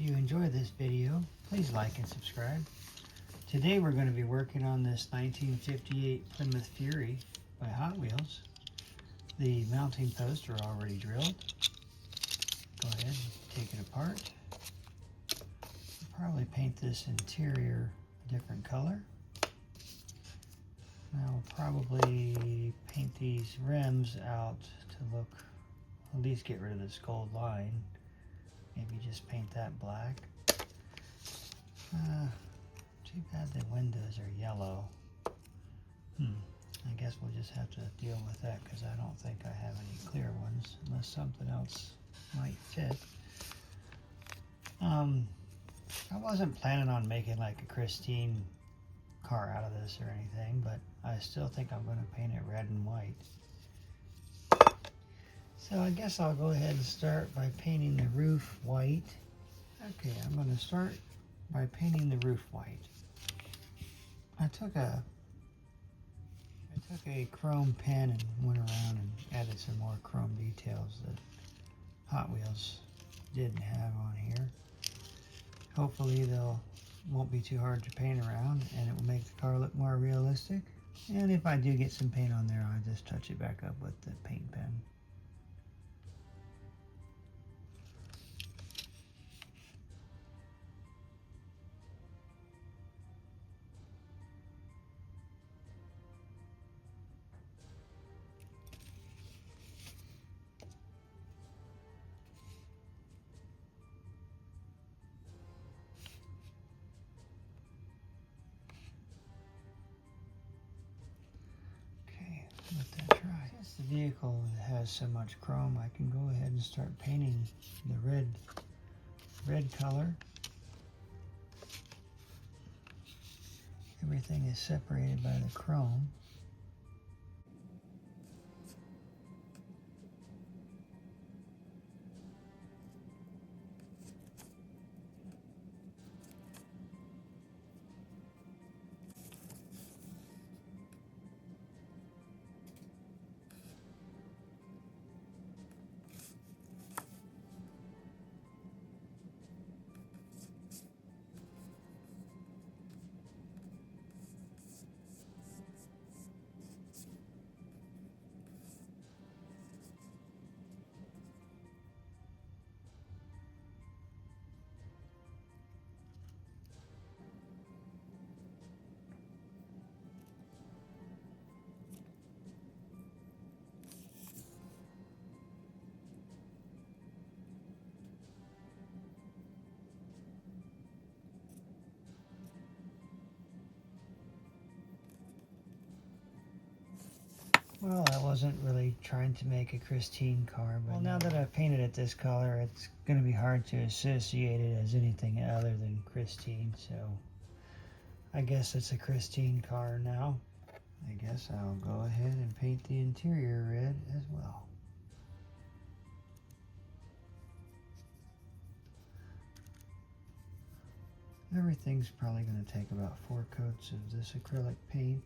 you enjoy this video, please like and subscribe. Today we're going to be working on this 1958 Plymouth Fury by Hot Wheels. The mounting posts are already drilled. Go ahead and take it apart. I'll probably paint this interior a different color. I'll probably paint these rims out to look, at least get rid of this gold line. Maybe just paint that black. Too bad the windows are yellow. I guess we'll just have to deal with that because I don't think I have any clear ones unless something else might fit. I wasn't planning on making like a Christine car out of this or anything, but I still think I'm going to paint it red and white. So I guess I'll go ahead and start by painting the roof white. Okay, I'm going to start by painting the roof white. I took a chrome pen and went around and added some more chrome details that Hot Wheels didn't have on here. Hopefully they'll won't be too hard to paint around and it will make the car look more realistic. And if I do get some paint on there, I'll just touch it back up with the paint pen. Let that dry. Since the vehicle has so much chrome, I can go ahead and start painting the red color. Everything is separated by the chrome. Well, I wasn't really trying to make a Christine car, but now that I've painted it this color, it's going to be hard to associate it as anything other than Christine, so I guess it's a Christine car now. I guess I'll go ahead and paint the interior red as well. Everything's probably going to take about 4 coats of this acrylic paint.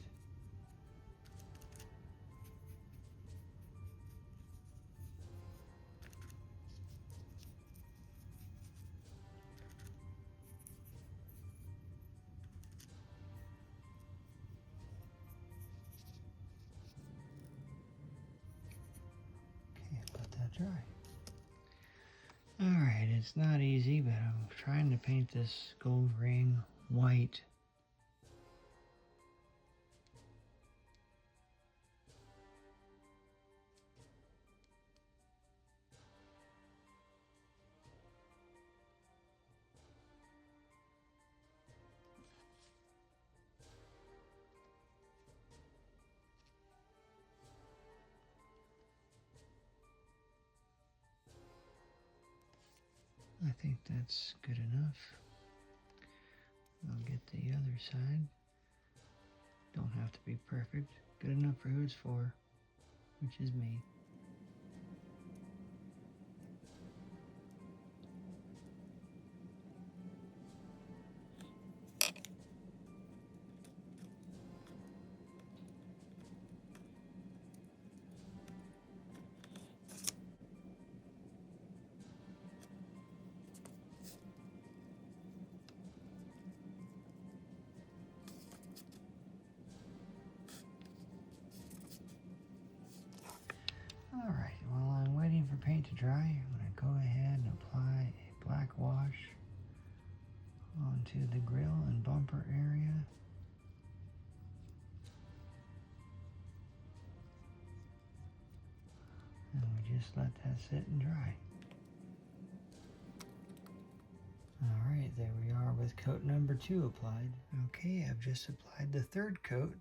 Dry. Alright, it's not easy, but I'm trying to paint this gold ring white. I think that's good enough. I'll get the other side. Don't have to be perfect. Good enough for who it's for, which is me. onto the grill and bumper area. And we just let that sit and dry. Alright, there we are with coat number 2 applied. Okay, I've just applied the 3rd coat.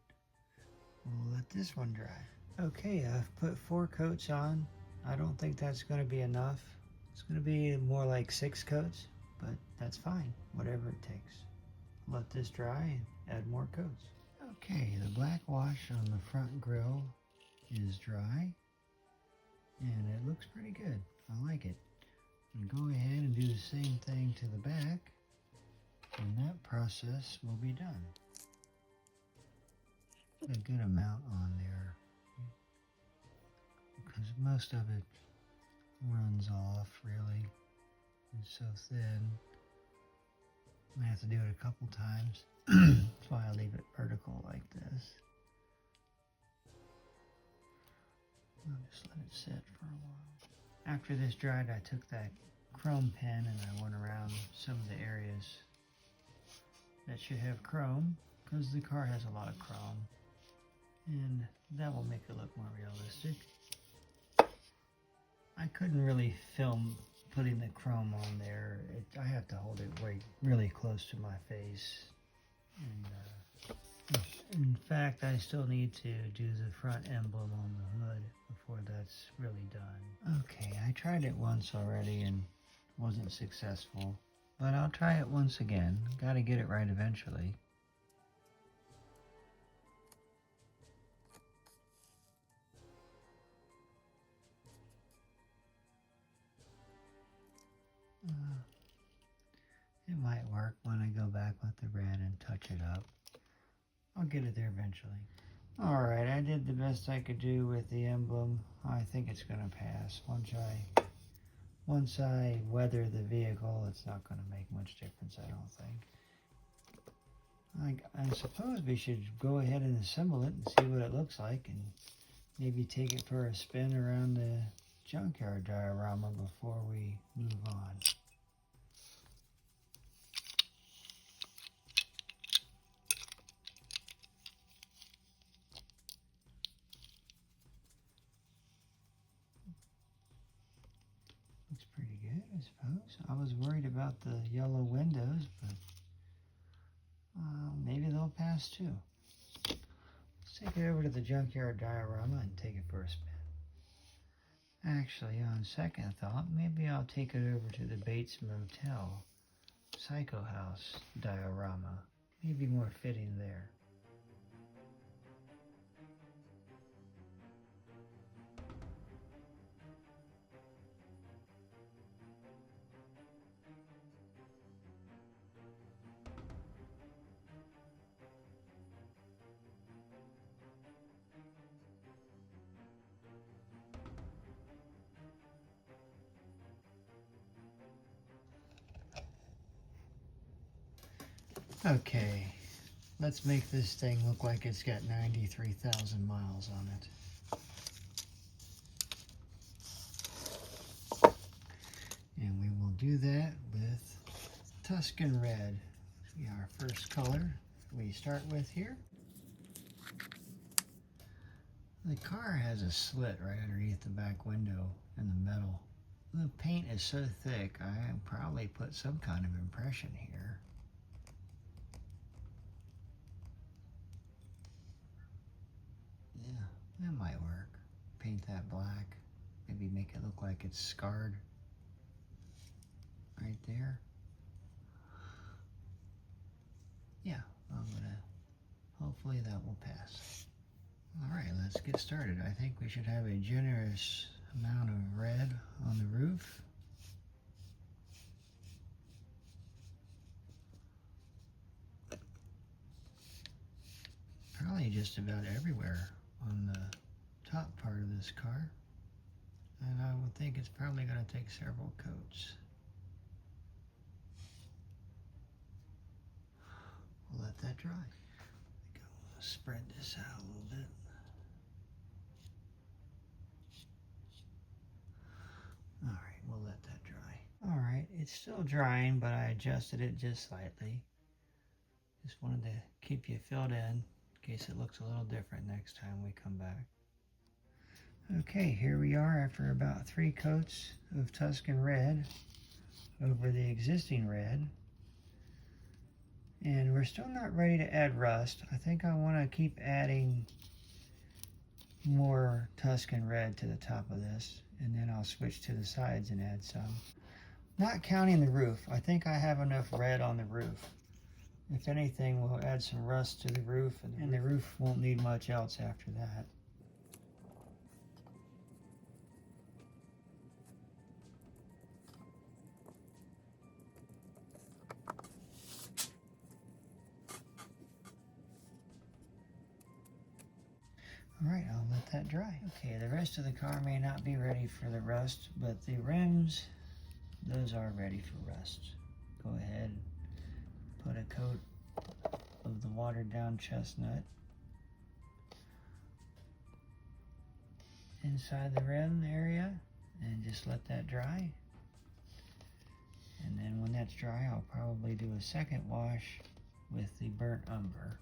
We'll let this one dry. Okay, I've put 4 coats on. I don't think that's going to be enough. It's going to be more like 6 coats, but that's fine, whatever it takes. Let this dry and add more coats. Okay, the black wash on the front grille is dry, and it looks pretty good. I like it. And go ahead and do the same thing to the back, and that process will be done. Put a good amount on there, because most of it runs off, really. It's so thin. I have to do it a couple times. That's why I leave it vertical like this. I'll just let it sit for a while. After this dried, I took that chrome pen and I went around some of the areas that should have chrome, because the car has a lot of chrome, and that will make it look more realistic. I couldn't really film putting the chrome on there. I have to hold it really close to my face. And in fact, I still need to do the front emblem on the hood before that's really done. Okay, I tried it once already and wasn't successful, but I'll try it once again. Gotta get it right eventually. It might work when I go back with the red and touch it up. I'll get it there eventually. Alright, I did the best I could do with the emblem. I think it's going to pass. Once I weather the vehicle, it's not going to make much difference, I don't think. I suppose we should go ahead and assemble it and see what it looks like, and maybe take it for a spin around the junkyard diorama before we move on. Looks pretty good, I suppose. I was worried about the yellow windows, but maybe they'll pass too. Let's take it over to the junkyard diorama and take it for a spin. Actually, on second thought, maybe I'll take it over to the Bates Motel Psycho House diorama. Maybe more fitting there. Okay, let's make this thing look like it's got 93,000 miles on it. And we will do that with Tuscan Red. Be our first color we start with here. The car has a slit right underneath the back window in the metal. The paint is so thick, I probably put some kind of impression here. Yeah, that might work. Paint that black. Maybe make it look like it's scarred right there. Yeah, hopefully that will pass. Alright, let's get started. I think we should have a generous amount of red on the roof. Probably just about everywhere on the top part of this car. And I would think it's probably going to take several coats. We'll let that dry. I think I'm going to spread this out a little bit. Alright, we'll let that dry. Alright, it's still drying, but I adjusted it just slightly. Just wanted to keep you filled in case it looks a little different next time we come back. Okay, here we are after about 3 coats of Tuscan red over the existing red. And we're still not ready to add rust. I think I want to keep adding more Tuscan red to the top of this, and then I'll switch to the sides and add some. Not counting the roof. I think I have enough red on the roof. If anything, we'll add some rust to the roof, and the roof won't need much else after that. Alright, I'll let that dry. Okay, the rest of the car may not be ready for the rust, but the rims, those are ready for rust. Go ahead, put a coat of the watered down chestnut inside the rim area and just let that dry. And then when that's dry, I'll probably do a second wash with the burnt umber.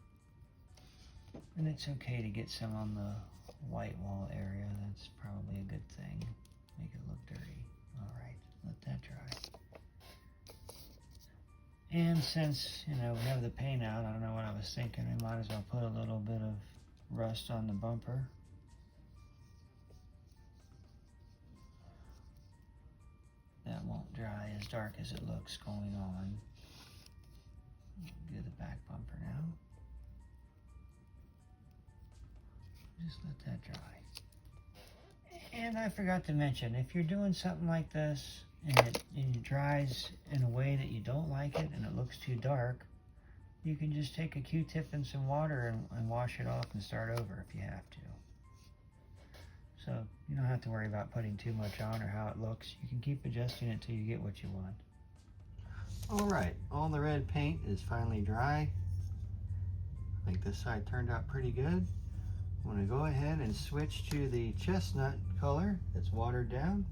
And it's okay to get some on the white wall area. That's probably a good thing. Make it look dirty. Alright, let that dry. And since, we have the paint out, I don't know what I was thinking, we might as well put a little bit of rust on the bumper. That won't dry as dark as it looks going on. Do the back bumper now. Just let that dry. And I forgot to mention, if you're doing something like this and it dries in a way that you don't like it and it looks too dark, you can just take a Q-tip and some water and wash it off and start over if you have to. So you don't have to worry about putting too much on or how it looks. You can keep adjusting it till you get what you want. Alright, all the red paint is finally dry. I think this side turned out pretty good. I'm going to go ahead and switch to the chestnut color that's watered down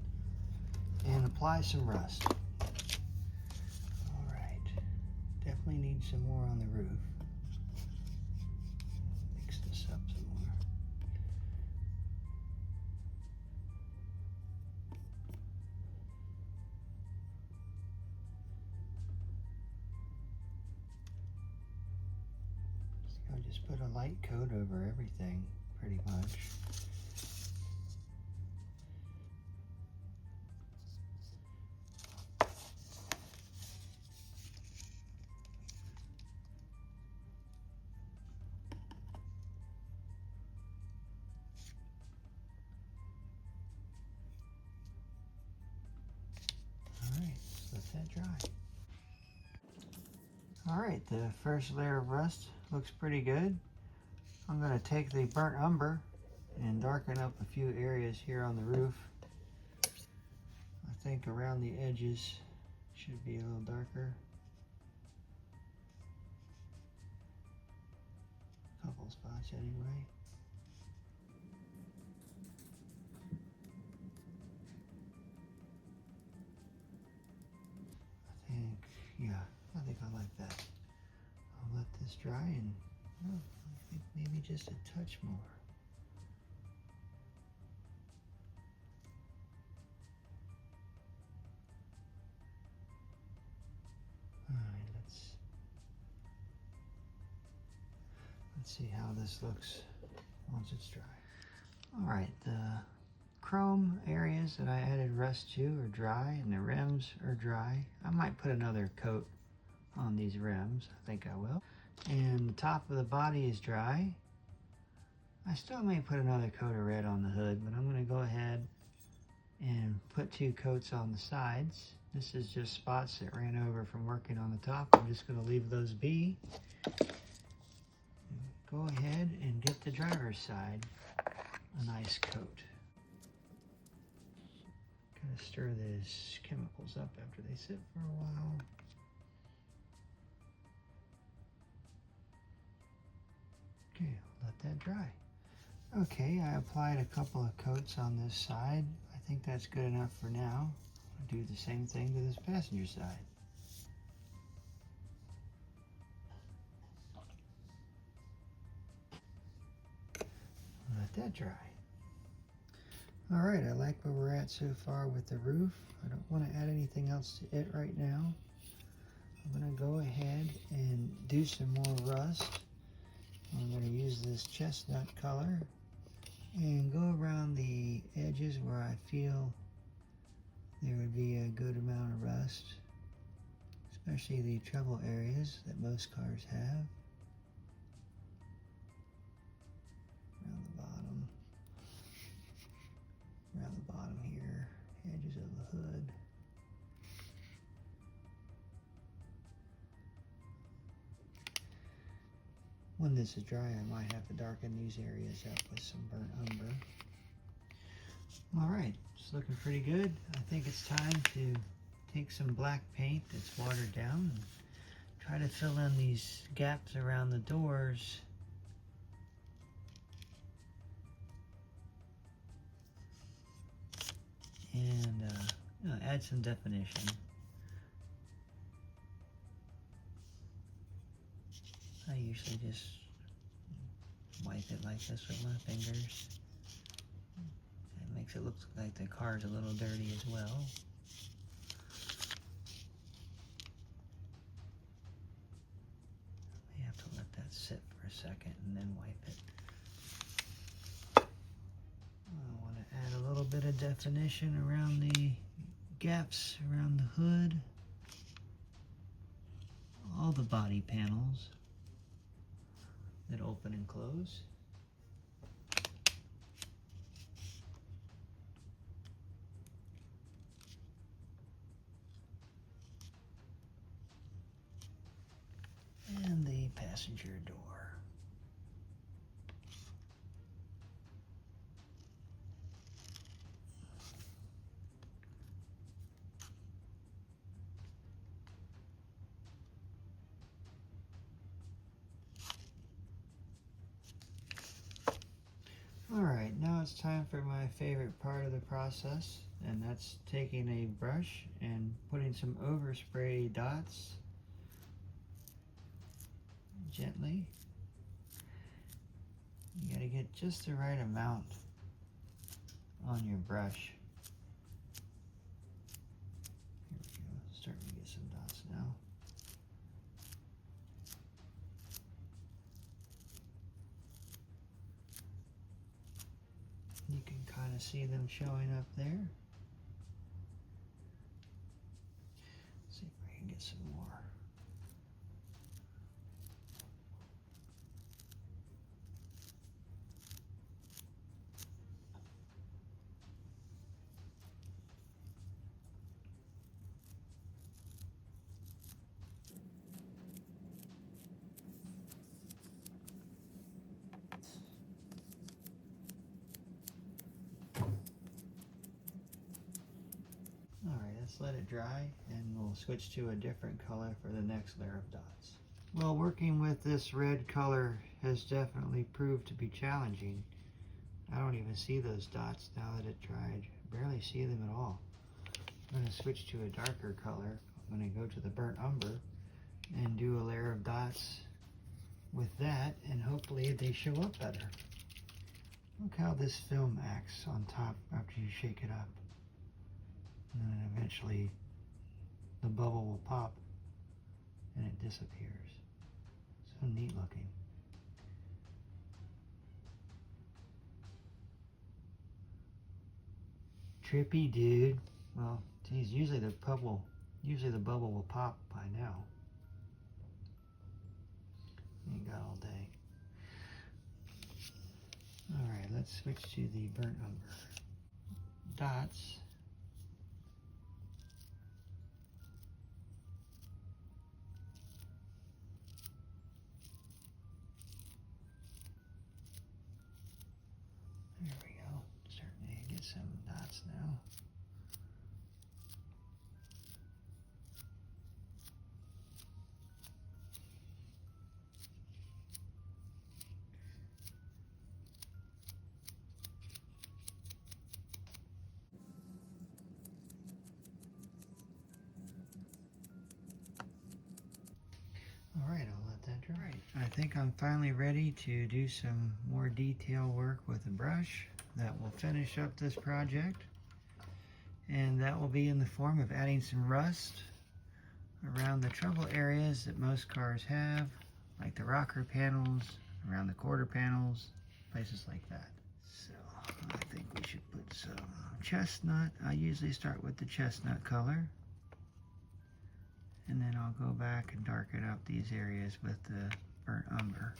and apply some rust. Alright, definitely need some more on the roof. Mix this up some more. So I'll just put a light coat over everything. Pretty much. Alright, let that dry. Alright, the first layer of rust looks pretty good. I'm going to take the burnt umber and darken up a few areas here on the roof. I think around the edges should be a little darker. A couple spots anyway. I think I like that. I'll let this dry and I think maybe just a touch more. Alright, let's see how this looks once it's dry. Alright, the chrome areas that I added rust to are dry and the rims are dry. I might put another coat on these rims. I think I will. And the top of the body is dry. I still may put another coat of red on the hood, but I'm going to go ahead and put 2 coats on the sides. This is just spots that ran over from working on the top. I'm just going to leave those be. Go ahead and get the driver's side a nice coat. Kind of stir these chemicals up after they sit for a while. Okay, let that dry. Okay, I applied a couple of coats on this side. I think that's good enough for now. I'll do the same thing to this passenger side. that dry. Alright, I like where we're at so far with the roof. I don't want to add anything else to it right now. I'm going to go ahead and do some more rust. I'm going to use this chestnut color and go around the edges where I feel there would be a good amount of rust, especially the trouble areas that most cars have. Around the bottom here, edges of the hood. When this is dry, I might have to darken these areas up with some burnt umber. Alright, it's looking pretty good. I think it's time to take some black paint that's watered down and try to fill in these gaps around the doors. And add some definition. I usually just wipe it like this with my fingers. It makes it look like the car's a little dirty as well. You have to let that sit for a second and then wipe it. I want to add a little bit of definition around the gaps around the hood, all the body panels that open and close. And the passenger door. Alright, now it's time for my favorite part of the process, and that's taking a brush and putting some overspray dots gently. You gotta get just the right amount on your brush. Here we go, starting to get some dots now. You can kind of see them showing up there. Let's see if we can get some more. Alright, let's let it dry and we'll switch to a different color for the next layer of dots. Well, working with this red color has definitely proved to be challenging. I don't even see those dots now that it dried. Barely see them at all. I'm going to switch to a darker color. I'm going to go to the burnt umber and do a layer of dots with that, and hopefully they show up better. Look how this film acts on top after you shake it up. And then eventually the bubble will pop and it disappears. So neat looking. Trippy, dude. Well, geez, usually the bubble will pop by now. You got all day. Alright, let's switch to the burnt umber. Dots. There we go. Starting to get some dots now. Alright, I'll let that dry. I think I'm finally ready to do some more detail work with a brush that will finish up this project. And that will be in the form of adding some rust around the trouble areas that most cars have, like the rocker panels, around the quarter panels, places like that. So I think we should put some chestnut. I usually start with the chestnut color, and then I'll go back and darken up these areas with the burnt umber.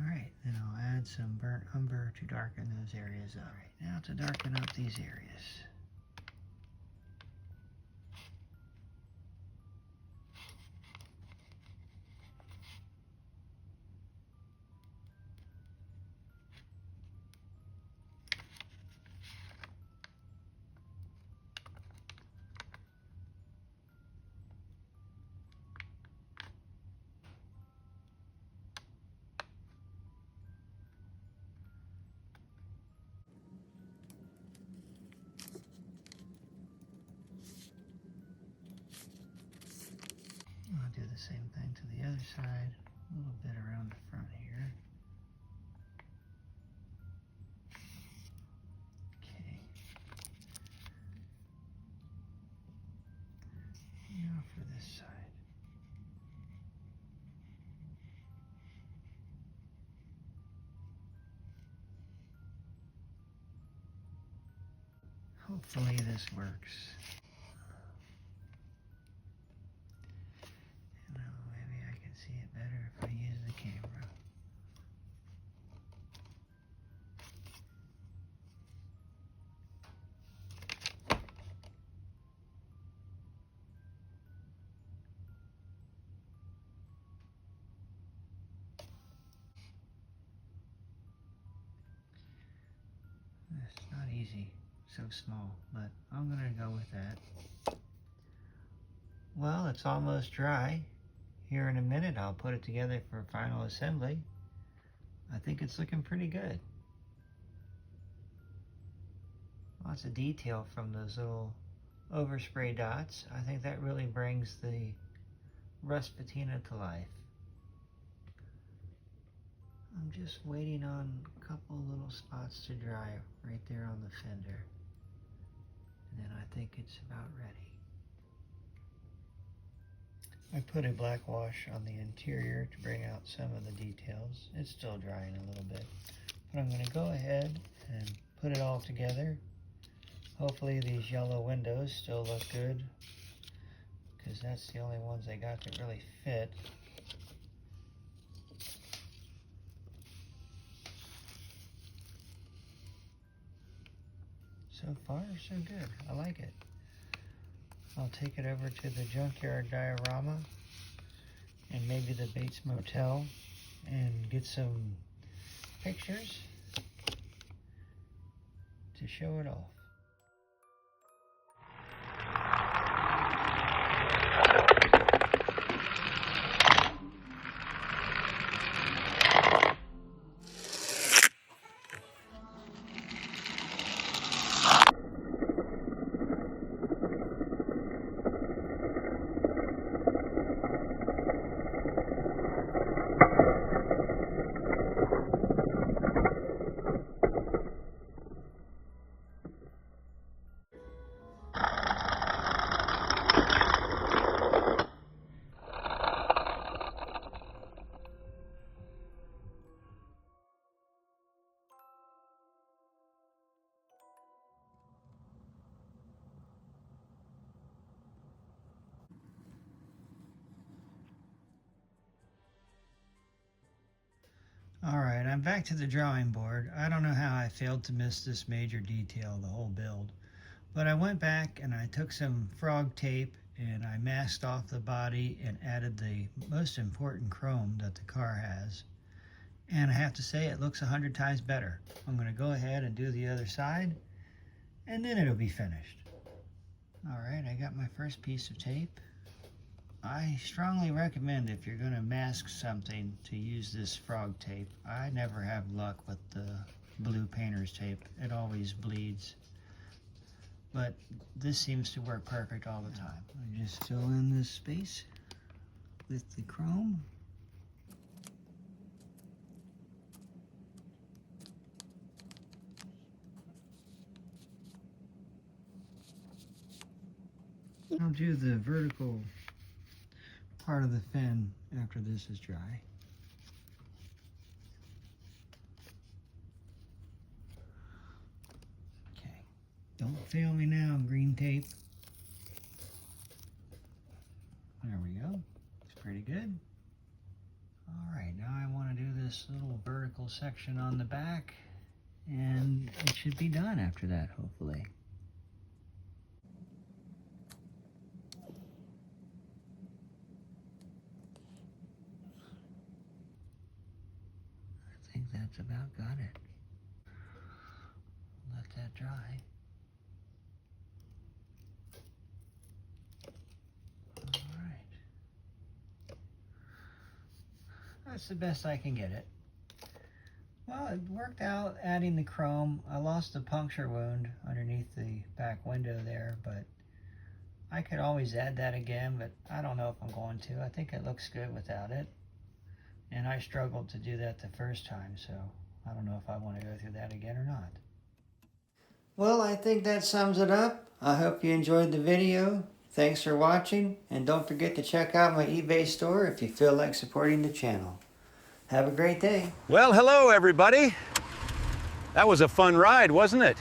Alright, then I'll add some burnt umber to darken those areas up. Alright, now to darken up these areas. I'll do the same thing to the other side, a little bit around the front here. Okay. Now for this side. Hopefully this works. Maybe I can see it better if I use the camera. It's not easy, so small, but I'm gonna go with that. Well, it's almost dry. Here in a minute, I'll put it together for final assembly. I think it's looking pretty good. Lots of detail from those little overspray dots. I think that really brings the rust patina to life. I'm just waiting on a couple little spots to dry right there on the fender. And then I think it's about ready. I put a black wash on the interior to bring out some of the details. It's still drying a little bit. But I'm going to go ahead and put it all together. Hopefully these yellow windows still look good, because that's the only ones I got that really fit. So far, so good. I like it. I'll take it over to the junkyard diorama and maybe the Bates Motel and get some pictures to show it off. Alright, I'm back to the drawing board. I don't know how I failed to miss this major detail of the whole build. But I went back and I took some frog tape and I masked off the body and added the most important chrome that the car has. And I have to say it looks 100 times better. I'm going to go ahead and do the other side and then it'll be finished. Alright, I got my first piece of tape. I strongly recommend if you're going to mask something to use this frog tape. I never have luck with the blue painter's tape. It always bleeds. But this seems to work perfect all the time. I just fill in this space with the chrome. I'll do the vertical part of the fin after this is dry. Okay, don't fail me now, green tape. There we go, it's pretty good. Alright, now I want to do this little vertical section on the back, and it should be done after that, hopefully. That's about got it. Let that dry. Alright. That's the best I can get it. Well, it worked out adding the chrome. I lost a puncture wound underneath the back window there, but I could always add that again, but I don't know if I'm going to. I think it looks good without it. And I struggled to do that the first time, so I don't know if I want to go through that again or not. Well, I think that sums it up. I hope you enjoyed the video. Thanks for watching, and don't forget to check out my eBay store if you feel like supporting the channel. Have a great day. Well, hello everybody. That was a fun ride, wasn't it?